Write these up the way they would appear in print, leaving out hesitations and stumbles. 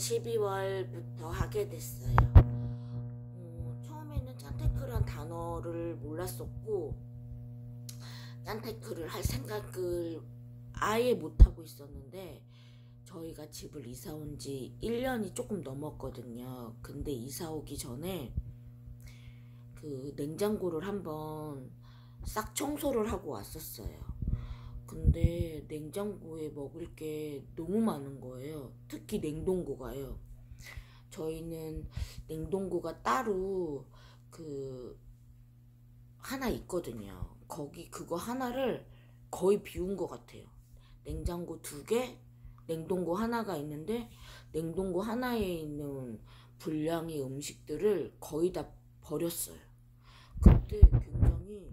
12월부터 하게 됐어요. 처음에는 짠테크란 단어를 몰랐었고 짠테크를 할 생각을 아예 못하고 있었는데 저희가 집을 이사 온 지 1년이 조금 넘었거든요. 근데 이사 오기 전에 그 냉장고를 한번 싹 청소를 하고 왔었어요. 근데 냉장고에 먹을 게 너무 많은 거예요. 특히 냉동고가요. 저희는 냉동고가 따로 그 하나 있거든요. 거기 그거 하나를 거의 비운 것 같아요. 냉장고 2개, 냉동고 하나가 있는데 냉동고 하나에 있는 분량의 음식들을 거의 다 버렸어요. 그때 굉장히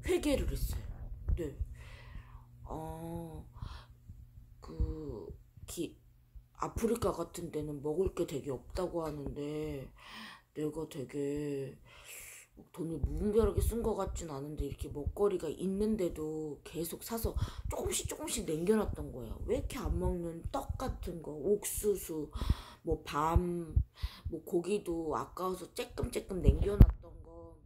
회개를 했어요. 네. 아프리카 같은 데는 먹을 게 되게 없다고 하는데 내가 되게 돈을 무분별하게 쓴 것 같진 않은데 이렇게 먹거리가 있는데도 계속 사서 조금씩 남겨놨던 거예요. 왜 이렇게 안 먹는 떡 같은 거, 옥수수, 뭐 밤, 뭐 고기도 아까워서 쬐끔 남겨놨던 거.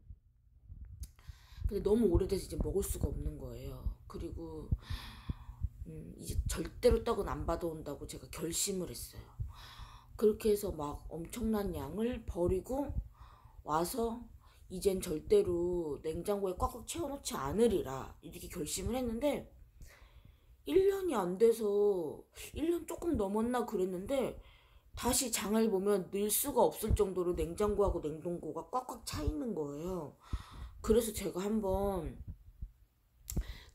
근데 너무 오래돼서 이제 먹을 수가 없는 거예요. 그리고 이제 절대로 떡은 안 받아온다고 제가 결심을 했어요. 그렇게 해서 막 엄청난 양을 버리고 와서 이젠 절대로 냉장고에 꽉꽉 채워놓지 않으리라 이렇게 결심을 했는데 1년이 안 돼서 1년 조금 넘었나 그랬는데 다시 장을 보면 늘 수가 없을 정도로 냉장고하고 냉동고가 꽉꽉 차 있는 거예요. 그래서 제가 한번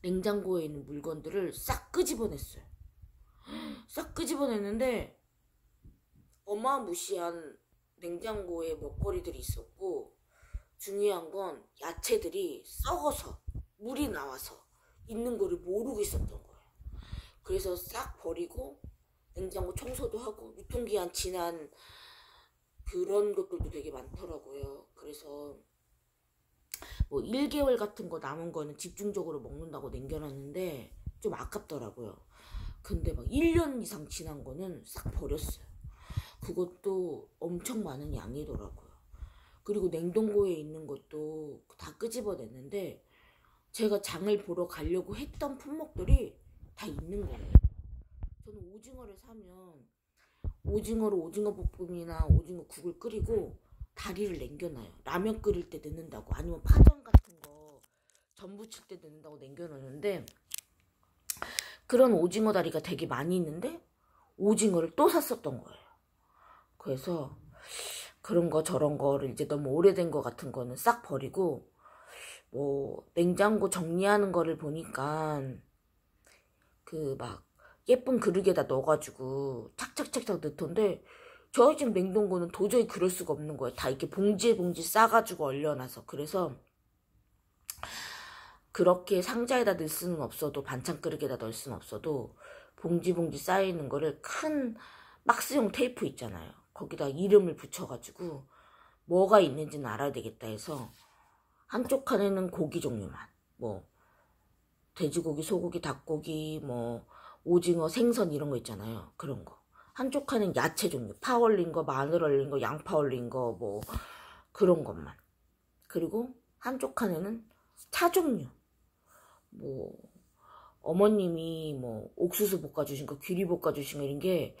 냉장고에 있는 물건들을 싹 끄집어냈어요. 싹 끄집어냈는데 어마무시한 냉장고에 먹거리들이 있었고 중요한 건 야채들이 썩어서 물이 나와서 있는 거를 모르고 있었던 거예요. 그래서 싹 버리고 냉장고 청소도 하고 유통기한 지난 그런 것들도 되게 많더라고요. 그래서 뭐 1개월 같은 거 남은 거는 집중적으로 먹는다고 남겨놨는데 좀 아깝더라고요. 근데 막 1년 이상 지난 거는 싹 버렸어요. 그것도 엄청 많은 양이더라고요. 그리고 냉동고에 있는 것도 다 끄집어냈는데 제가 장을 보러 가려고 했던 품목들이 다 있는 거예요. 저는 오징어를 사면 오징어로 오징어 볶음이나 오징어 국을 끓이고 다리를 남겨놔요. 라면 끓일 때 넣는다고, 아니면 파전 같은 거 전 부칠 때 넣는다고 남겨놓는데 그런 오징어 다리가 되게 많이 있는데 오징어를 또 샀었던 거예요. 그래서 그런 거 저런 거를 이제 너무 오래된 거 같은 거는 싹 버리고 뭐 냉장고 정리하는 거를 보니까 그 막 예쁜 그릇에다 넣어가지고 착착착착 넣던데 저희 집 냉동고는 도저히 그럴 수가 없는 거예요. 다 이렇게 봉지에 봉지 싸가지고 얼려놔서. 그래서 그렇게 상자에다 넣을 수는 없어도 반찬 그릇에다 넣을 수는 없어도 봉지 쌓여있는 거를 큰 박스용 테이프 있잖아요. 거기다 이름을 붙여가지고 뭐가 있는지는 알아야 되겠다 해서 한쪽 칸에는 고기 종류만, 뭐 돼지고기, 소고기, 닭고기, 뭐 오징어, 생선 이런 거 있잖아요. 그런 거. 한쪽 칸은 야채 종류, 파 얼린 거, 마늘 얼린 거, 양파 얼린 거, 뭐 그런 것만. 그리고 한쪽 칸에는 차 종류, 뭐 어머님이 뭐 옥수수 볶아주신 거, 귀리 볶아주신 거 이런 게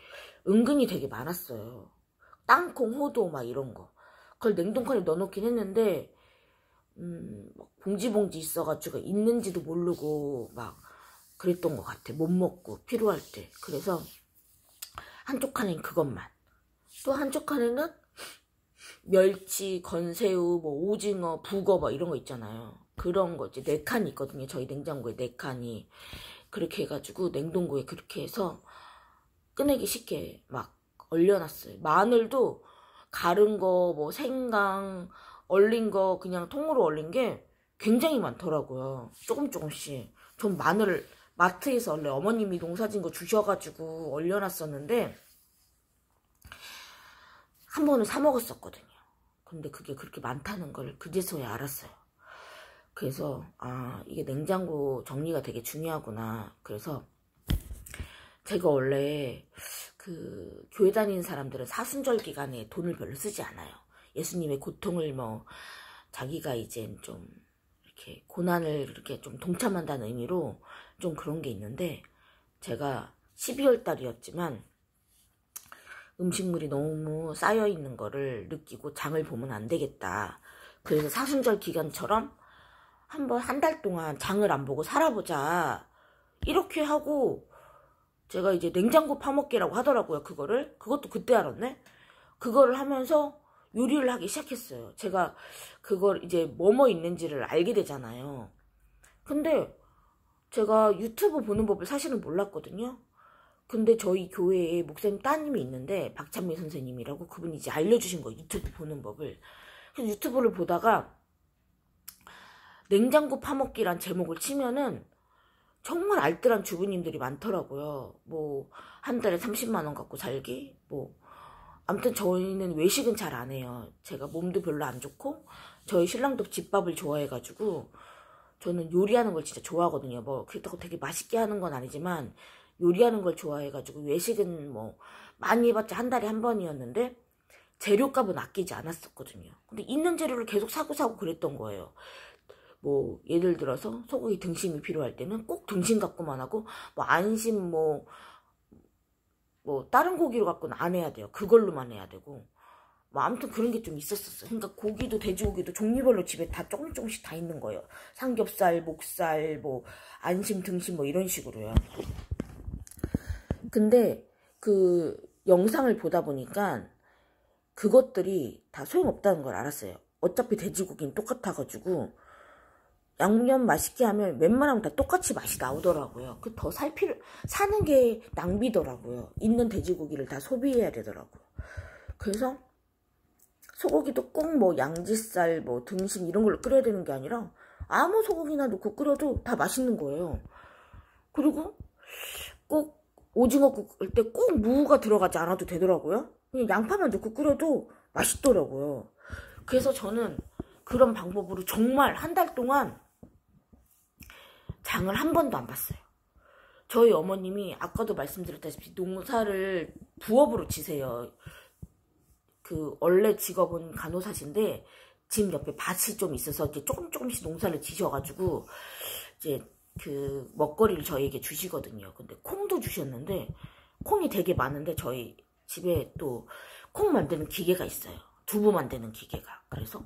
은근히 되게 많았어요. 땅콩, 호도 막 이런 거. 그걸 냉동칸에 넣어놓긴 했는데 막 봉지 있어가지고 있는지도 모르고 막 그랬던 것 같아. 못 먹고 필요할 때. 그래서 한쪽 칸에는 그것만. 또 한쪽 칸에는 멸치, 건새우, 뭐 오징어, 북어 뭐 이런 거 있잖아요. 그런 거 이제 4칸이 있거든요. 저희 냉장고에 4칸이. 그렇게 해가지고 냉동고에 그렇게 해서 꺼내기 쉽게 막 얼려놨어요. 마늘도 가른 거, 뭐 생강, 얼린 거 그냥 통으로 얼린 게 굉장히 많더라고요. 조금씩. 전 마늘을 마트에서 원래 어머님이 농사진 거 주셔가지고 얼려놨었는데 한 번은 사 먹었었거든요. 근데 그게 그렇게 많다는 걸 그제서야 알았어요. 그래서 이게 냉장고 정리가 되게 중요하구나. 그래서 제가 원래 그 교회 다니는 사람들은 사순절 기간에 돈을 별로 쓰지 않아요. 예수님의 고통을 뭐 자기가 이제 좀 이렇게 고난을 이렇게 좀 동참한다는 의미로 좀 그런 게 있는데, 제가 12월 달이었지만 음식물이 너무 쌓여 있는 거를 느끼고 장을 보면 안 되겠다. 그래서 사순절 기간처럼 한번 한 달 동안 장을 안 보고 살아보자. 이렇게 하고 제가 이제 냉장고 파먹기라고 하더라고요. 그것도 그때 알았네. 그거를 하면서 요리를 하기 시작했어요. 제가 그걸 이제 뭐뭐 있는지를 알게 되잖아요. 근데 제가 유튜브 보는 법을 사실은 몰랐거든요. 근데 저희 교회에 목사님 따님이 있는데, 박찬미 선생님이라고, 그분이 이제 알려주신 거예요. 유튜브 보는 법을. 그래서 유튜브를 보다가 냉장고 파먹기란 제목을 치면은 정말 알뜰한 주부님들이 많더라고요. 뭐 한 달에 30만 원 갖고 살기, 뭐 아무튼 저희는 외식은 잘 안 해요. 제가 몸도 별로 안 좋고 저희 신랑도 집밥을 좋아해가지고 저는 요리하는 걸 진짜 좋아하거든요. 뭐 그렇다고 되게 맛있게 하는 건 아니지만 요리하는 걸 좋아해가지고 외식은 뭐 많이 해봤자 한 달에 한 번이었는데 재료값은 아끼지 않았었거든요. 근데 있는 재료를 계속 사고 그랬던 거예요. 뭐 예를 들어서 소고기 등심이 필요할 때는 꼭 등심 갖고만 하고, 뭐 안심 뭐 다른 고기로 갖고는 안 해야 돼요. 그걸로만 해야 되고, 뭐 아무튼 그런 게 좀 있었어요. 그러니까 고기도 돼지고기도 종류별로 집에 다 조금씩 다 있는 거예요. 삼겹살, 목살, 뭐 안심, 등심 뭐 이런 식으로요. 근데 그 영상을 보다 보니까 그것들이 다 소용없다는 걸 알았어요. 어차피 돼지고기는 똑같아가지고 양념 맛있게 하면 웬만하면 다 똑같이 맛이 나오더라고요. 그 더 사는 게 낭비더라고요. 있는 돼지고기를 다 소비해야 되더라고요. 그래서 소고기도 꼭 뭐 양지살, 뭐 등심 이런 걸로 끓여야 되는 게 아니라 아무 소고기나 넣고 끓여도 다 맛있는 거예요. 그리고 꼭 오징어국 끓일 때 꼭 무가 들어가지 않아도 되더라고요. 그냥 양파만 넣고 끓여도 맛있더라고요. 그래서 저는 그런 방법으로 정말 한 달 동안 장을 한 번도 안 봤어요. 저희 어머님이 아까도 말씀드렸다시피 농사를 부업으로 치세요. 그 원래 직업은 간호사신데 집 옆에 밭이 좀 있어서 이제 조금씩 농사를 지셔가지고 이제 그 먹거리를 저희에게 주시거든요. 근데 콩도 주셨는데 콩이 되게 많은데 저희 집에 또 콩 만드는 기계가 있어요. 두부 만드는 기계가. 그래서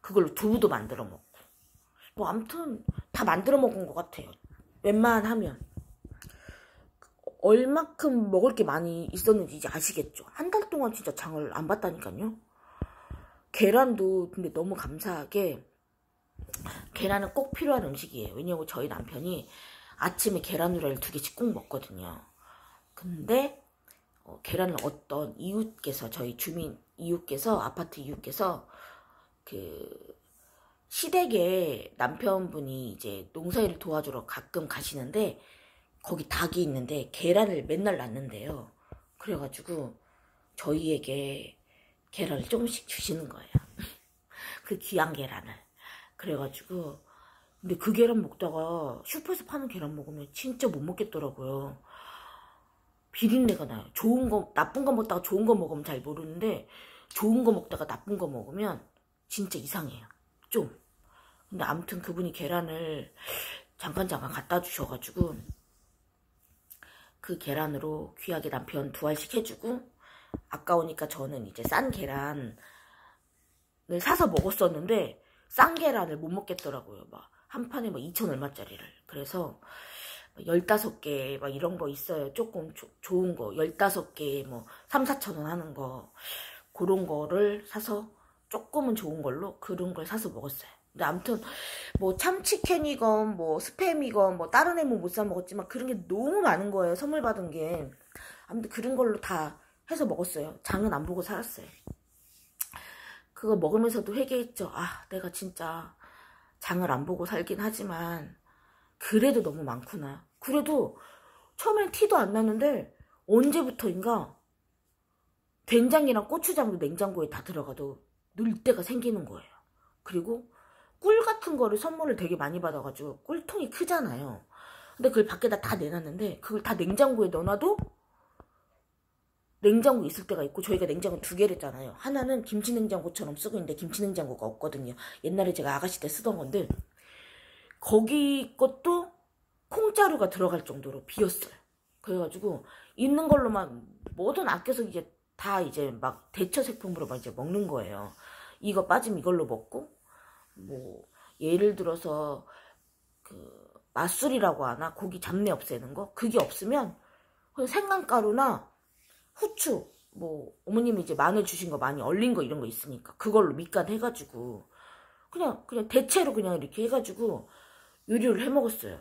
그걸로 두부도 만들어 먹고 뭐 아무튼 다 만들어 먹은 것 같아요. 웬만하면. 얼마큼 먹을 게 많이 있었는지 이제 아시겠죠. 한 달 동안 진짜 장을 안 봤다니까요. 계란도 근데 너무 감사하게 계란은 꼭 필요한 음식이에요. 왜냐면 저희 남편이 아침에 계란 후라이를 2개씩 꼭 먹거든요. 근데 계란을 어떤 이웃께서, 저희 주민 이웃께서, 아파트 이웃께서 그 시댁에 남편분이 이제 농사일을 도와주러 가끔 가시는데 거기 닭이 있는데 계란을 맨날 낳는데요. 그래가지고 저희에게 계란을 조금씩 주시는 거예요. 그 귀한 계란을. 그래가지고 근데 그 계란 먹다가 슈퍼에서 파는 계란 먹으면 진짜 못 먹겠더라고요. 비린내가 나요. 좋은 거, 나쁜 거 먹다가 좋은 거 먹으면 잘 모르는데 좋은 거 먹다가 나쁜 거 먹으면 진짜 이상해요. 좀. 근데 아무튼 그분이 계란을 잠깐 갖다 주셔가지고 그 계란으로 귀하게 남편 2알씩 해주고, 아까우니까 저는 이제 싼 계란을 사서 먹었었는데 싼 계란을 못 먹겠더라고요. 막 한 판에 막 2천 얼마짜리를. 그래서 15개 막 이런 거 있어요. 조금 좋은 거 15개 뭐 3, 4천 원 하는 거, 그런 거를 사서 조금은 좋은 걸로 그런 걸 사서 먹었어요. 근데 아무튼 뭐 참치캔이건 뭐 스팸이건 뭐 다른 애는 못 사 먹었지만 그런 게 너무 많은 거예요. 선물 받은 게. 아무튼 그런 걸로 다 해서 먹었어요. 장은 안 보고 살았어요. 그거 먹으면서도 회개했죠. 아, 내가 진짜 장을 안 보고 살긴 하지만 그래도 너무 많구나. 그래도 처음엔 티도 안 났는데 언제부터인가 된장이랑 고추장도 냉장고에 다 들어가도 늘 때가 생기는 거예요. 그리고 꿀 같은 거를 선물을 되게 많이 받아가지고 꿀통이 크잖아요. 근데 그걸 밖에다 다 내놨는데 그걸 다 냉장고에 넣어놔도 냉장고 있을 때가 있고, 저희가 냉장고 2개를 했잖아요. 하나는 김치냉장고처럼 쓰고 있는데 김치냉장고가 없거든요. 옛날에 제가 아가씨 때 쓰던 건데, 거기 것도 콩자루가 들어갈 정도로 비었어요. 그래가지고 있는 걸로만 뭐든 아껴서 이제 다 이제 막 대처제품으로 막 이제 먹는 거예요. 이거 빠지면 이걸로 먹고, 뭐 예를 들어서 그 맛술이라고 하나, 고기 잡내 없애는 거, 그게 없으면 그냥 생강가루나 후추, 뭐 어머님이 이제 마늘 주신 거 많이 얼린 거 이런 거 있으니까 그걸로 밑간 해가지고 그냥 대체로 그냥 이렇게 해가지고 요리를 해 먹었어요.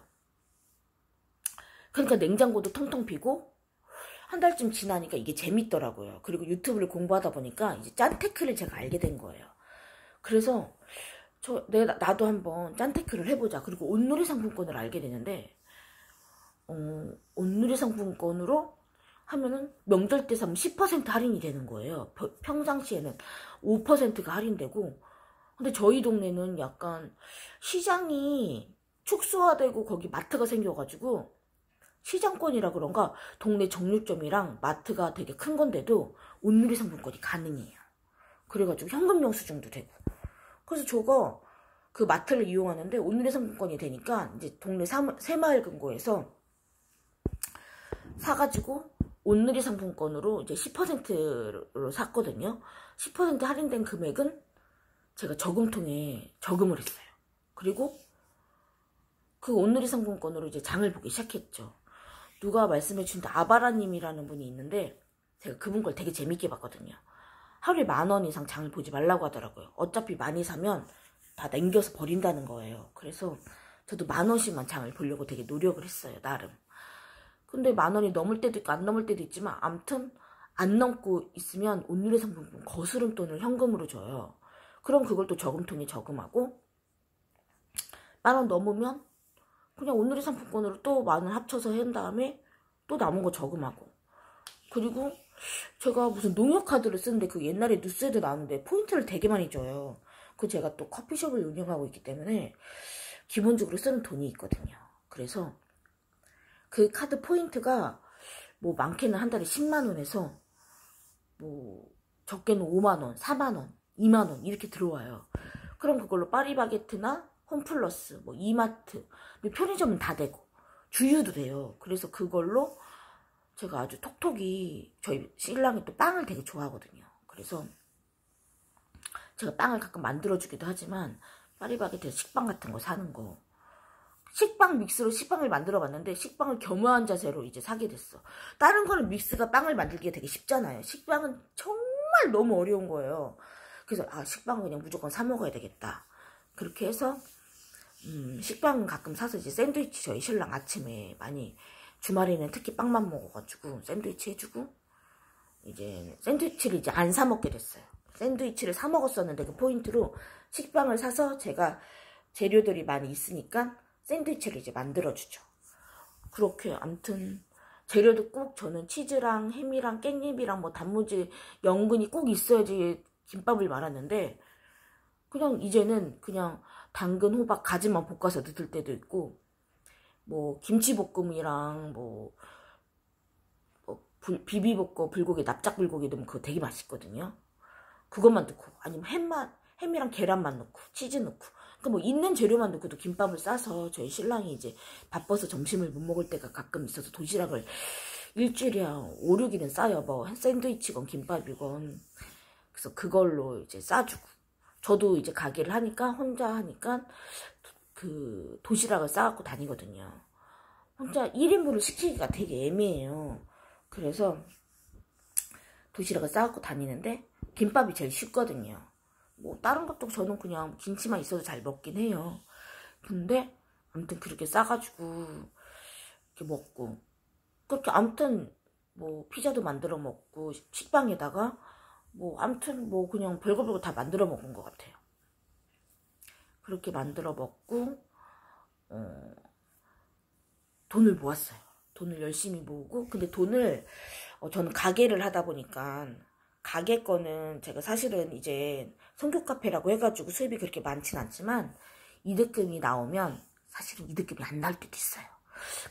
그러니까 냉장고도 텅텅 비고, 한 달쯤 지나니까 이게 재밌더라고요. 그리고 유튜브를 공부하다 보니까 이제 짠테크를 제가 알게 된 거예요. 그래서 나도 한번 짠테크를 해보자. 그리고 온누리 상품권을 알게 되는데, 온누리 상품권으로 하면은 명절 때 사면 10% 할인이 되는 거예요. 평상시에는 5%가 할인되고, 근데 저희 동네는 약간 시장이 축소화되고 거기 마트가 생겨가지고 시장권이라 그런가 동네 정육점이랑 마트가 되게 큰 건데도 온누리 상품권이 가능해요. 그래가지고 현금 영수증도 되고. 그래서 저거 그 마트를 이용하는데 온누리 상품권이 되니까 이제 동네 새마을금고에서 사가지고 온누리 상품권으로 이제 10%로 샀거든요. 10% 할인된 금액은 제가 저금통에 저금을 했어요. 그리고 그 온누리 상품권으로 이제 장을 보기 시작했죠. 누가 말씀해 주신 아바라님이라는 분이 있는데, 제가 그분 걸 되게 재밌게 봤거든요. 하루에 10,000원 이상 장을 보지 말라고 하더라고요. 어차피 많이 사면 다 남겨서 버린다는 거예요. 그래서 저도 10,000원씩만 장을 보려고 되게 노력을 했어요, 나름. 근데 10,000원이 넘을 때도 있고 안 넘을 때도 있지만, 아무튼 안 넘고 있으면 온누리 상품권 거스름 돈을 현금으로 줘요. 그럼 그걸 또 저금통에 저금하고, 10,000원 넘으면 그냥 온누리 상품권으로 또 10,000원 합쳐서 한 다음에 또 남은 거 저금하고. 그리고 제가 무슨 농협카드를 쓰는데, 그 옛날에 뉴스에도 나오는데 포인트를 되게 많이 줘요. 그 제가 또 커피숍을 운영하고 있기 때문에 기본적으로 쓰는 돈이 있거든요. 그래서 그 카드 포인트가 뭐 많게는 한 달에 10만원에서 뭐 적게는 5만원, 4만원, 2만원 이렇게 들어와요. 그럼 그걸로 파리바게트나 홈플러스, 뭐 이마트, 편의점은 다 되고 주유도 돼요. 그래서 그걸로 제가 아주 톡톡이, 저희 신랑이 또 빵을 되게 좋아하거든요. 그래서 제가 빵을 가끔 만들어주기도 하지만 파리바게트에서 식빵 같은 거 사는 거, 식빵 믹스로 식빵을 만들어 봤는데 식빵을 겸허한 자세로 이제 사게 됐어. 다른 거는 믹스가 빵을 만들기가 되게 쉽잖아요. 식빵은 정말 너무 어려운 거예요. 그래서 식빵은 그냥 무조건 사 먹어야 되겠다. 그렇게 해서 식빵은 가끔 사서 이제 샌드위치, 저희 신랑 아침에 많이, 주말에는 특히 빵만 먹어가지고 샌드위치 해주고, 이제 샌드위치를 이제 안 사 먹게 됐어요. 샌드위치를 사 먹었었는데 그 포인트로 식빵을 사서 제가 재료들이 많이 있으니까 샌드위치를 이제 만들어주죠. 그렇게 암튼 재료도 꼭 저는 치즈랑 햄이랑 깻잎이랑 뭐 단무지 영분이 꼭 있어야지 김밥을 말았는데, 그냥 이제는 그냥 당근, 호박, 가지만 볶아서 넣을 때도 있고, 뭐 김치볶음이랑 뭐 비비볶음 불고기, 납작불고기 넣으면 그거 되게 맛있거든요. 그것만 넣고, 아니면 햄이랑 계란만 넣고 치즈 넣고, 그러니까 뭐 있는 재료만 넣고도 김밥을 싸서, 저희 신랑이 이제 바빠서 점심을 못 먹을 때가 가끔 있어서 도시락을 일주일에 5, 6일은 싸요. 뭐 샌드위치건 김밥이건. 그래서 그걸로 이제 싸주고, 저도 이제 가게를 하니까, 혼자 하니까 그 도시락을 싸갖고 다니거든요. 혼자 1인분을 시키기가 되게 애매해요. 그래서 도시락을 싸갖고 다니는데 김밥이 제일 쉽거든요. 뭐 다른 것도 저는 그냥 김치만 있어도 잘 먹긴 해요. 근데 아무튼 그렇게 싸가지고 이렇게 먹고, 그렇게 아무튼 뭐 피자도 만들어 먹고, 식빵에다가 뭐 아무튼 뭐 그냥 별거 다 만들어 먹은 것 같아요. 그렇게 만들어 먹고 돈을 모았어요. 돈을 열심히 모으고, 근데 돈을 저는 가게를 하다 보니까, 가게 거는 제가 사실은 이제 성교 카페라고 해가지고 수입이 그렇게 많진 않지만 이득금이 나오면, 사실은 이득금이 안 나올 때도 있어요.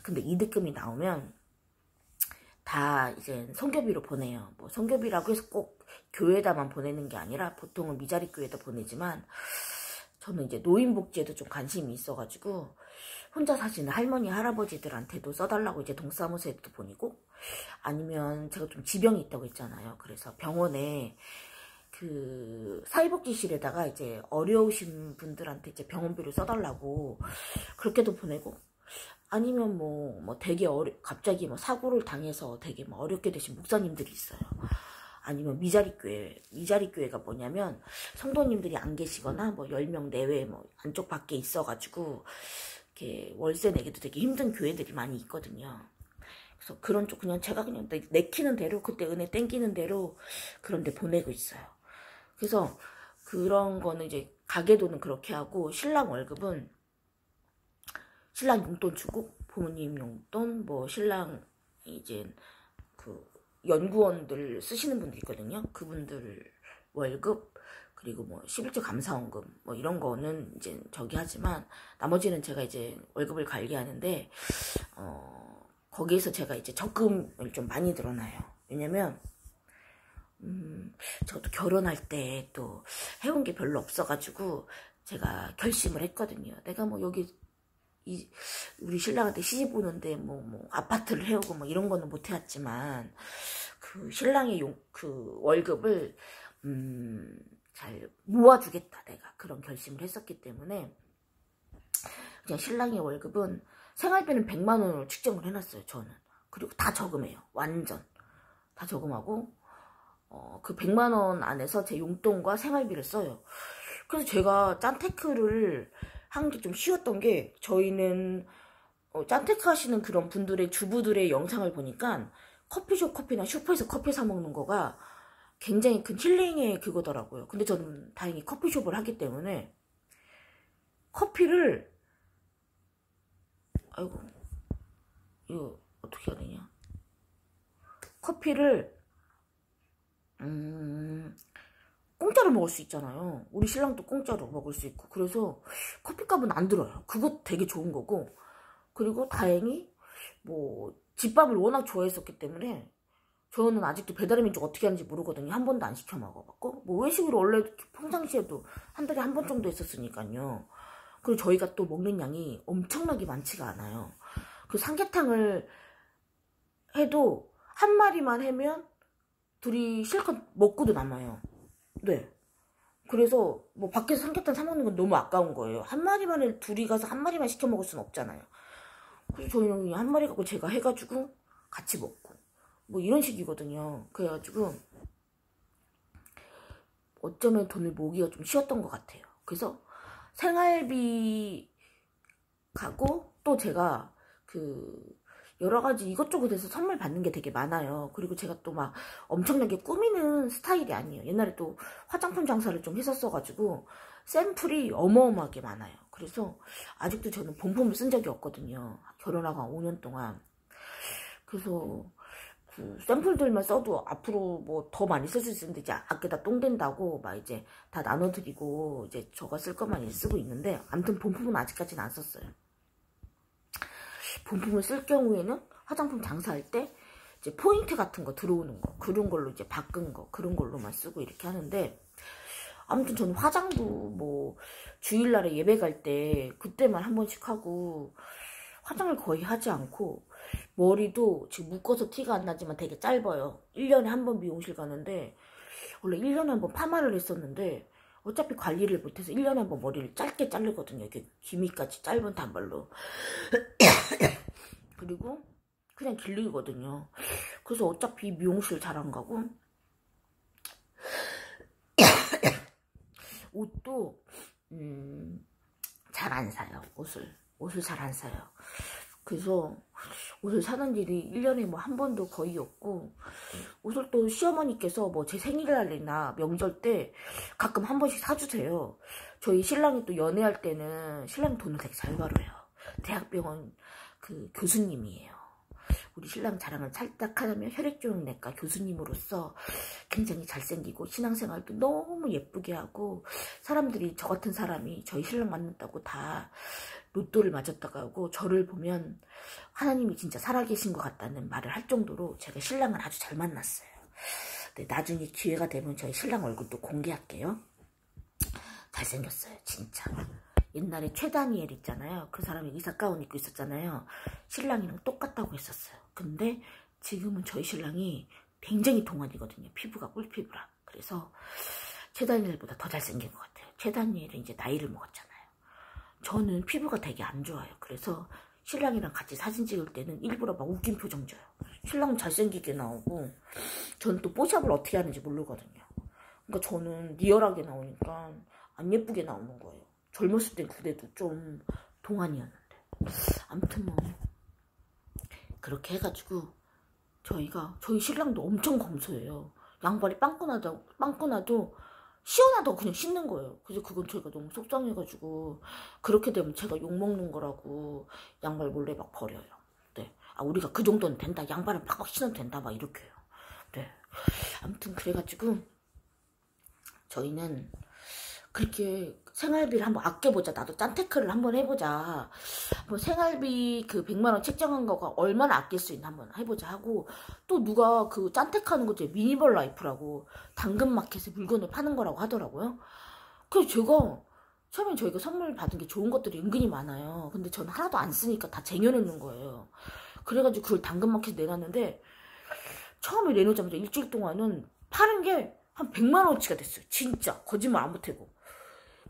근데 이득금이 나오면 다 이제 성교비로 보내요. 뭐 성교비라고 해서 꼭 교회에다만 보내는 게 아니라 보통은 미자리 교회에다 보내지만 저는 이제 노인복지에도 좀 관심이 있어가지고 혼자 사시는 할머니 할아버지들한테도 써달라고 이제 동사무소에도 보내고, 아니면 제가 좀 지병이 있다고 했잖아요. 그래서 병원에 그 사회복지실에다가 이제 어려우신 분들한테 이제 병원비를 써달라고 그렇게도 보내고, 아니면 뭐 되게 갑자기 뭐 사고를 당해서 되게 뭐 어렵게 되신 목사님들이 있어요. 아니면 미자리교회가 뭐냐면 성도님들이 안 계시거나 뭐 10명 내외 뭐 안쪽 밖에 있어가지고 이렇게 월세 내기도 되게 힘든 교회들이 많이 있거든요. 그래서 그런 쪽 그냥 제가 그냥 내키는 대로 그때 은혜 땡기는 대로 그런 데 보내고 있어요. 그래서 그런 거는 이제 가계도는 그렇게 하고, 신랑 월급은 신랑 용돈 주고, 부모님 용돈, 뭐 신랑 이제 그 연구원들 쓰시는 분들 있거든요. 그분들 월급, 그리고 뭐 11조 감사원금 뭐 이런 거는 이제 저기 하지만 나머지는 제가 이제 월급을 관리하는데, 거기에서 제가 이제 적금을 좀 많이 들어놔요. 왜냐면 저도 결혼할 때 또 해온 게 별로 없어가지고 제가 결심을 했거든요. 내가 뭐 여기 우리 신랑한테 시집 오는데 뭐 아파트를 해오고 뭐 이런 거는 못 해왔지만 그 신랑의 그 월급을 잘 모아주겠다, 내가 그런 결심을 했었기 때문에 그냥 신랑의 월급은 생활비는 100만 원으로 측정을 해놨어요, 저는. 그리고 다 저금해요. 완전 다 저금하고 그 100만 원 안에서 제 용돈과 생활비를 써요. 그래서 제가 짠테크를 한 게 좀 쉬웠던 게, 저희는 짠테크 하시는 그런 분들의 주부들의 영상을 보니까 커피숍 커피나 슈퍼에서 커피 사 먹는 거가 굉장히 큰 힐링의 그거더라고요. 근데 저는 다행히 커피숍을 하기 때문에 커피를, 아이고 이거 어떻게 해야 되냐, 커피를 공짜로 먹을 수 있잖아요. 우리 신랑도 공짜로 먹을 수 있고, 그래서 커피값은 안 들어요. 그거 되게 좋은 거고, 그리고 다행히 뭐 집밥을 워낙 좋아했었기 때문에 저는 아직도 배달의 민족 어떻게 하는지 모르거든요. 한 번도 안 시켜 먹어봤고, 뭐 외식으로 원래 평상시에도 한 달에 한 번 정도 했었으니까요. 그리고 저희가 또 먹는 양이 엄청나게 많지가 않아요. 그 삼계탕을 해도 한 마리만 해면 둘이 실컷 먹고도 남아요. 네. 그래서 뭐 밖에서 삼계탕 사 먹는 건 너무 아까운 거예요. 한 마리만을 둘이 가서 한 마리만 시켜 먹을 수는 없잖아요. 그래서 저희는 그냥 한 마리 갖고 제가 해가지고 같이 먹고 뭐 이런 식이거든요. 그래가지고 어쩌면 돈을 모으기가 좀 쉬웠던 것 같아요. 그래서 생활비 가고, 또 제가 그 여러 가지 이것저것 해서 선물 받는 게 되게 많아요. 그리고 제가 또 막 엄청나게 꾸미는 스타일이 아니에요. 옛날에 또 화장품 장사를 좀 했었어가지고 샘플이 어마어마하게 많아요. 그래서 아직도 저는 본품을 쓴 적이 없거든요. 결혼하고 한 5년 동안. 그래서 그 샘플들만 써도 앞으로 뭐 더 많이 쓸 수 있는데 이제 아껴다 똥 된다고 막 이제 다 나눠드리고 이제 저가 쓸 것만 쓰고 있는데, 아무튼 본품은 아직까지는 안 썼어요. 본품을 쓸 경우에는 화장품 장사할 때 이제 포인트 같은 거 들어오는 거, 그런 걸로 이제 바꾼 거, 그런 걸로만 쓰고 이렇게 하는데, 아무튼 저는 화장도 뭐 주일날에 예배 갈 때 그때만 한 번씩 하고, 화장을 거의 하지 않고, 머리도 지금 묶어서 티가 안 나지만 되게 짧아요. 1년에 한 번 미용실 가는데, 원래 1년에 한 번 파마를 했었는데 어차피 관리를 못해서 1년에 한 번 머리를 짧게 자르거든요. 이렇게 기미까지 짧은 단발로. 그리고 그냥 길르거든요. 그래서 어차피 미용실 잘 안 가고, 옷도 잘 안 사요. 옷을 잘 안 사요. 그래서 옷을 사는 일이 1년에 뭐 한 번도 거의 없고, 옷을 또 시어머니께서 뭐 제 생일날이나 명절 때 가끔 한 번씩 사주세요. 저희 신랑이 또 연애할 때는 신랑이 돈을 되게 잘 벌어요. 대학병원 그 교수님이에요. 우리 신랑 자랑을 살짝 하자면 혈액종양내과 교수님으로서 굉장히 잘생기고 신앙생활도 너무 예쁘게 하고 사람들이 저 같은 사람이 저희 신랑 만났다고 다 로또를 맞았다고 하고 저를 보면 하나님이 진짜 살아계신 것 같다는 말을 할 정도로 제가 신랑을 아주 잘 만났어요. 네, 나중에 기회가 되면 저희 신랑 얼굴도 공개할게요. 잘생겼어요 진짜. 옛날에 최다니엘 있잖아요. 그 사람이 의사 가운 입고 있었잖아요. 신랑이랑 똑같다고 했었어요. 근데 지금은 저희 신랑이 굉장히 동안이거든요. 피부가 꿀피부라. 그래서 최다니엘보다 더 잘생긴 것 같아요. 최다니엘은 이제 나이를 먹었잖아요. 저는 피부가 되게 안 좋아요. 그래서 신랑이랑 같이 사진 찍을 때는 일부러 막 웃긴 표정 줘요. 신랑은 잘생기게 나오고 저는 또 뽀샵을 어떻게 하는지 모르거든요. 그러니까 저는 리얼하게 나오니까 안 예쁘게 나오는 거예요. 젊었을 땐 그래도 좀 동안이었는데. 아무튼 뭐 그렇게 해가지고 저희 신랑도 엄청 검소해요. 양발이 빵꾸나도 시원하다고 그냥 신는 거예요. 그래서 그건 저희가 너무 속상해가지고 그렇게 되면 제가 욕먹는 거라고 양발 몰래 막 버려요. 네. 아 우리가 그 정도는 된다. 양발을 팍팍 신어도 된다. 막 이렇게 해요. 네. 아무튼 그래가지고 저희는 그렇게 생활비를 한번 아껴보자. 나도 짠테크를 한번 해보자. 한번 생활비 그 100만원 책정한 거가 얼마나 아낄 수 있나 한번 해보자 하고 또 누가 그 짠테크 하는 거지 미니멀 라이프라고 당근마켓에 물건을 파는 거라고 하더라고요. 그래서 제가 처음엔 저희가 선물 받은 게 좋은 것들이 은근히 많아요. 근데 저는 하나도 안 쓰니까 다 쟁여놓는 거예요. 그래가지고 그걸 당근마켓에 내놨는데 처음에 내놓자마자 일주일 동안은 파는 게 한 100만원어치가 됐어요. 진짜 거짓말 안 못하고.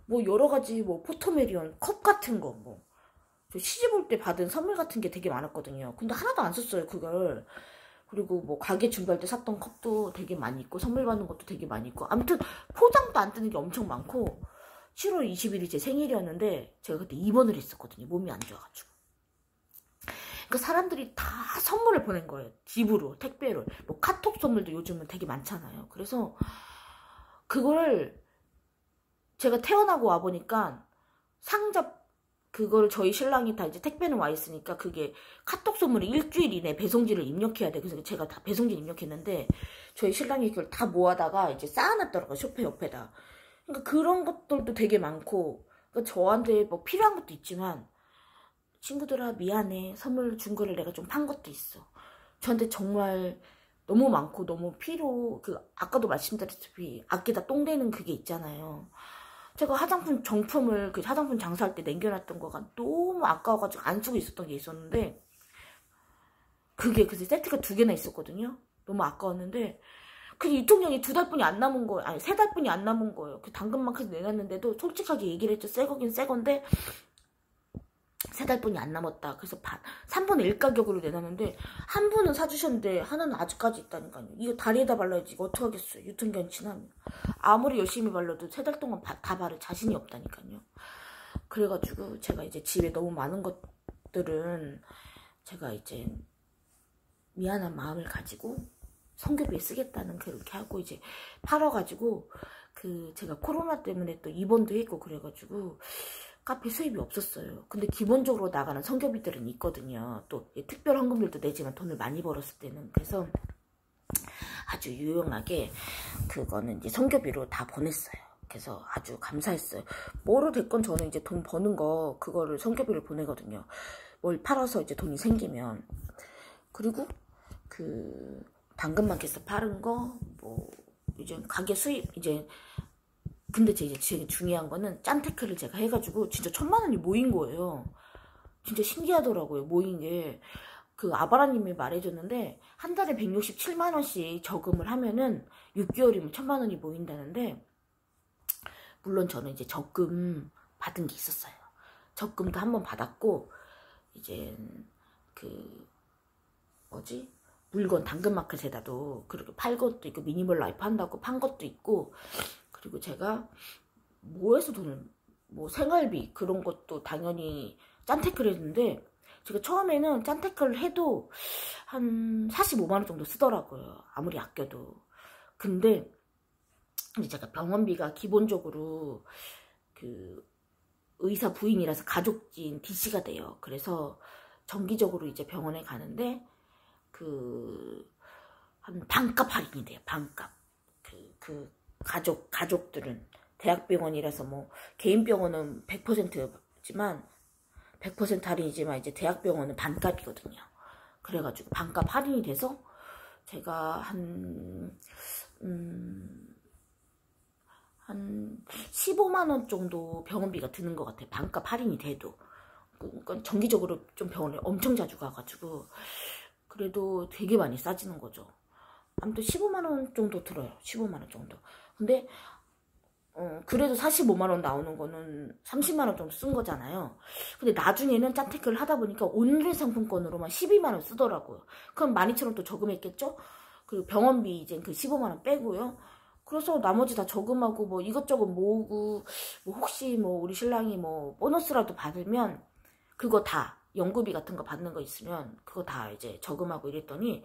뭐 여러가지 뭐 포토메리온 컵 같은 거 뭐 저 시집 올 때 받은 선물 같은 게 되게 많았거든요. 근데 하나도 안 썼어요 그걸. 그리고 뭐 가게 준비할 때 샀던 컵도 되게 많이 있고 선물 받는 것도 되게 많이 있고 아무튼 포장도 안 뜨는 게 엄청 많고 7월 20일이 제 생일이었는데 제가 그때 입원을 했었거든요. 몸이 안 좋아가지고. 그러니까 사람들이 다 선물을 보낸 거예요. 집으로 택배로. 뭐 카톡 선물도 요즘은 되게 많잖아요. 그래서 그걸 제가 태어나고 와보니까 상자 그거를 저희 신랑이 다 이제 택배는 와 있으니까 그게 카톡 선물이 일주일 이내 배송지를 입력해야 돼. 그래서 제가 다 배송지를 입력했는데 저희 신랑이 그걸 다 모아다가 이제 쌓아놨더라고요. 쇼파 옆에다. 그러니까 그런 것들도 되게 많고 그러니까 저한테 뭐 필요한 것도 있지만 친구들아 미안해. 선물 준 거를 내가 좀 판 것도 있어. 저한테 정말 너무 많고 너무 아까도 말씀드렸다시피 아끼다 똥 되는 그게 있잖아요. 제가 화장품 정품을 그 화장품 장사할 때 남겨놨던 거가 너무 아까워가지고 안 쓰고 있었던 게 있었는데 그게 그래서 세트가 2개나 있었거든요. 너무 아까웠는데 그 유통기한이 2달뿐이 안 남은 거예요. 아니 3달뿐이 안 남은 거예요. 그 당근마켓에 내놨는데도 솔직하게 얘기를 했죠. 새 거긴 새 건데 3달뿐이 안 남았다. 그래서 3분의 1 가격으로 내놨는데 한 분은 사주셨는데 하나는 아직까지 있다니까요. 이거 다리에다 발라야지. 이거 어떡하겠어요. 유통기한 지나면. 아무리 열심히 발라도 3달 동안 다 바를 자신이 없다니까요. 그래가지고 제가 이제 집에 너무 많은 것들은 제가 이제 미안한 마음을 가지고 성교비에 쓰겠다는 그렇게 하고 이제 팔아가지고 제가 코로나 때문에 또 입원도 했고 그래가지고 카페 수입이 없었어요. 근데 기본적으로 나가는 성교비들은 있거든요. 또 특별 헌금들도 내지만 돈을 많이 벌었을 때는. 그래서 아주 유용하게 그거는 이제 성교비로 다 보냈어요. 그래서 아주 감사했어요. 뭐로 됐건 저는 이제 돈 버는 거 그거를 성교비를 보내거든요. 뭘 팔아서 이제 돈이 생기면. 그리고 당근마켓에서 파는 거 뭐 이제 가게 수입 이제 근데 제일 중요한 거는 짠테크를 제가 해가지고 진짜 1000만원이 모인 거예요. 진짜 신기하더라고요. 모인 게. 아바라님이 말해줬는데 한 달에 167만원씩 저금을 하면은 6개월이면 1000만원이 모인다는데 물론 저는 이제 적금 받은 게 있었어요. 적금도 한번 받았고 이제 물건 당근마켓에다도 그렇게 팔 것도 있고 미니멀 라이프 한다고 판 것도 있고 그리고 제가 뭐해서 돈을 생활비 그런 것도 당연히 짠테크를 했는데 제가 처음에는 짠테크를 해도 한 45만원 정도 쓰더라고요. 아무리 아껴도. 근데 이제 제가 병원비가 기본적으로 의사 부인이라서 가족진 DC가 돼요. 그래서 정기적으로 이제 병원에 가는데 한 반값 할인이 돼요. 반값. 가족들은 대학병원이라서 뭐 개인병원은 100%지만 100% 할인이지만 이제 대학병원은 반값이거든요. 그래가지고 반값 할인이 돼서 제가 한 15만원 정도 병원비가 드는 것 같아요. 반값 할인이 돼도. 그러니까 정기적으로 좀 병원에 엄청 자주 가가지고 그래도 되게 많이 싸지는 거죠. 아무튼 15만원 정도 들어요. 15만원 정도. 근데 그래도 45만원 나오는 거는 30만원 정도 쓴 거잖아요. 근데 나중에는 짠테크를 하다 보니까 온라인 상품권으로만 12만원 쓰더라고요. 그럼 12,000원 또 저금했겠죠? 그리고 병원비 이제 그 15만원 빼고요. 그래서 나머지 다 저금하고 뭐 이것저것 모으고 뭐 혹시 뭐 우리 신랑이 뭐 보너스라도 받으면 그거 다 연구비 같은 거 받는 거 있으면 그거 다 이제 저금하고 이랬더니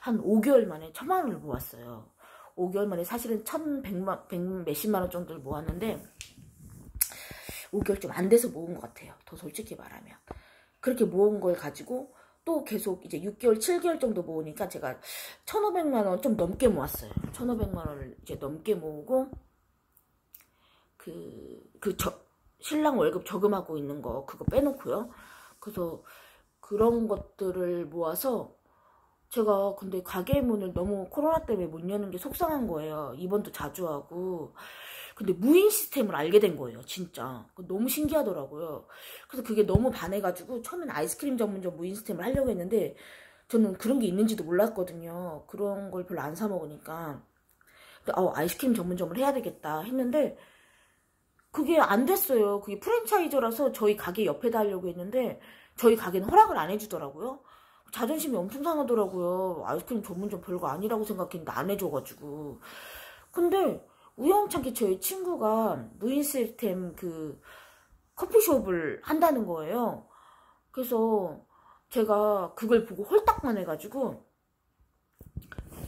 한 5개월 만에 1,000만원을 모았어요. 5개월 만에 사실은 1,100 몇십만 원 정도를 모았는데 5개월 좀 안 돼서 모은 것 같아요. 더 솔직히 말하면. 그렇게 모은 걸 가지고 또 계속 이제 6개월, 7개월 정도 모으니까 제가 1,500만 원 좀 넘게 모았어요. 1,500만 원을 이제 넘게 모으고 신랑 월급 저금하고 있는 거 그거 빼놓고요. 그래서 그런 것들을 모아서 제가 근데 가게 문을 너무 코로나 때문에 못 여는 게 속상한 거예요. 입원도 자주 하고. 근데 무인 시스템을 알게 된 거예요. 진짜. 너무 신기하더라고요. 그래서 그게 너무 반해가지고 처음엔 아이스크림 전문점 무인 시스템을 하려고 했는데 저는 그런 게 있는지도 몰랐거든요. 그런 걸 별로 안 사 먹으니까. 아이스크림 전문점을 해야 되겠다 했는데 그게 안 됐어요. 그게 프랜차이저라서 저희 가게 옆에다 하려고 했는데 저희 가게는 허락을 안 해주더라고요. 자존심이 엄청 상하더라고요. 아이스크림 전문점 별거 아니라고 생각했는데 안 해줘가지고. 근데 우연찮게 저희 친구가 무인 시스템 커피숍을 한다는 거예요. 그래서 제가 그걸 보고 홀딱만 해가지고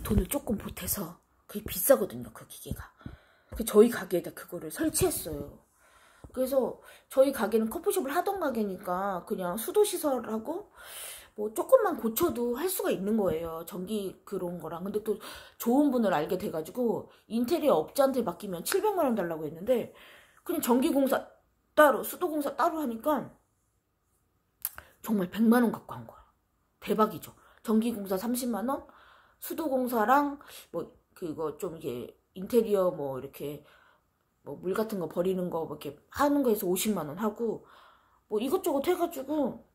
돈을 조금 보태서 그게 비싸거든요. 그 기계가. 저희 가게에다 그거를 설치했어요. 그래서 저희 가게는 커피숍을 하던 가게니까 그냥 수도시설하고 뭐 조금만 고쳐도 할 수가 있는 거예요. 전기 그런 거랑. 근데 또 좋은 분을 알게 돼가지고 인테리어 업자한테 맡기면 700만 원 달라고 했는데 그냥 전기공사 따로 수도공사 따로 하니까 정말 100만 원 갖고 한 거예요. 대박이죠. 전기공사 30만 원, 수도공사랑 뭐 그거 좀 이게 인테리어 뭐 이렇게 뭐 물 같은 거 버리는 거 뭐 이렇게 하는 거에서 50만 원 하고 뭐 이것저것 해가지고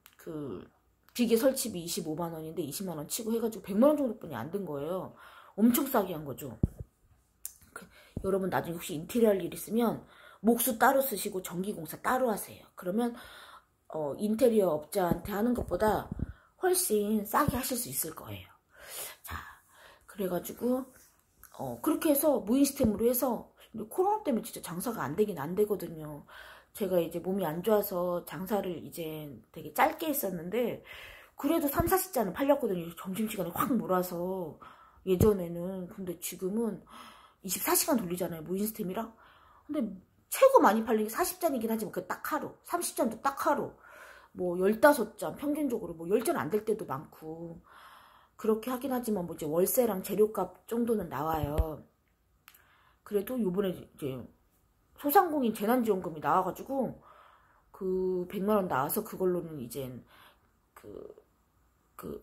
기계 설치비 25만 원인데 20만 원 치고 해가지고 100만 원 정도뿐이 안 든 거예요. 엄청 싸게 한 거죠. 여러분 나중에 혹시 인테리어 할 일 있으면 목수 따로 쓰시고 전기공사 따로 하세요. 그러면 인테리어 업자한테 하는 것보다 훨씬 싸게 하실 수 있을 거예요. 자, 그래가지고 그렇게 해서 무인 시스템으로 해서 코로나 때문에 진짜 장사가 안 되긴 안 되거든요. 제가 이제 몸이 안 좋아서 장사를 이제 되게 짧게 했었는데 그래도 3, 40잔은 팔렸거든요. 점심시간에 확 몰아서 예전에는. 근데 지금은 24시간 돌리잖아요. 무인 시스템이랑. 근데 최고 많이 팔린 게 40잔이긴 하지만 그게 딱 하루. 30잔도 딱 하루. 뭐 15잔 평균적으로 뭐 10잔 안 될 때도 많고 그렇게 하긴 하지만 뭐 이제 월세랑 재료값 정도는 나와요. 그래도 요번에 이제 소상공인 재난지원금이 나와가지고 그 100만 원 나와서 그걸로는 이제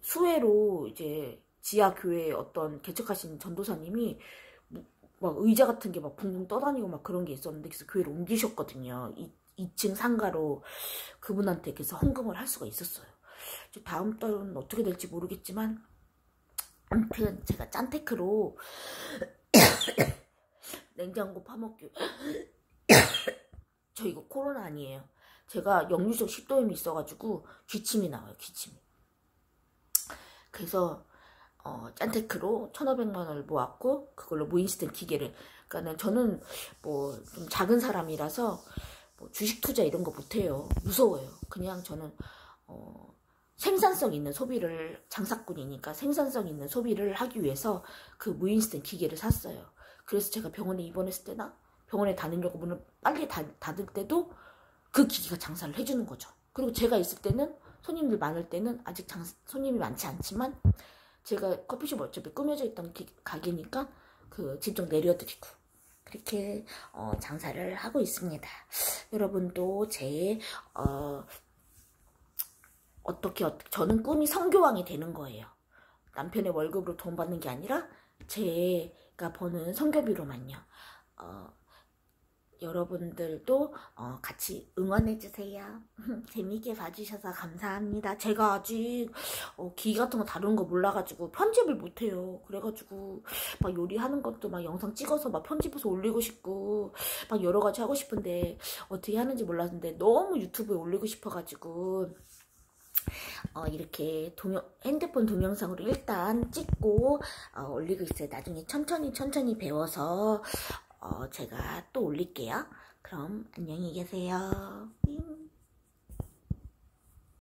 수혜로 이제 지하 교회 어떤 개척하신 전도사님이 막 의자 같은 게 막 붕붕 떠다니고 막 그런 게 있었는데 그래서 교회를 옮기셨거든요. 2층 상가로 그분한테 그래서 헌금을 할 수가 있었어요. 다음 달은 어떻게 될지 모르겠지만 아무튼 제가 짠테크로 냉장고 파먹기 저 이거 코로나 아니에요. 제가 역류성 식도염이 있어가지고 기침이 나와요. 기침이. 그래서 짠테크로 1,500만 원을 모았고 그걸로 무인 시스템 기계를. 그러니까 저는 뭐 좀 작은 사람이라서 뭐 주식 투자 이런 거 못해요. 무서워요. 그냥 저는 생산성 있는 소비를 장사꾼이니까 생산성 있는 소비를 하기 위해서 그 무인 시스템 기계를 샀어요. 그래서 제가 병원에 입원했을 때나 병원에 다니려고 문을 빨리 닫을 때도 그 기계가 장사를 해주는 거죠. 그리고 제가 있을 때는 손님들 많을 때는 아직 손님이 많지 않지만 제가 커피숍 어차피 꾸며져 있던 가게니까 직접 내려드리고 그렇게 장사를 하고 있습니다. 여러분도 저는 꿈이 성교왕이 되는 거예요. 남편의 월급으로 돈 받는 게 아니라 제가 버는 성교비로만요. 여러분들도 같이 응원해주세요. 재미있게 봐주셔서 감사합니다. 제가 아직 기 같은 거 다루는 거 몰라가지고 편집을 못해요. 그래가지고 막 요리하는 것도 막 영상 찍어서 막 편집해서 올리고 싶고 막 여러가지 하고 싶은데 어떻게 하는지 몰랐는데 너무 유튜브에 올리고 싶어가지고 이렇게 핸드폰 동영상으로 일단 찍고 올리고 있어요. 나중에 천천히 배워서 제가 또 올릴게요. 그럼 안녕히 계세요.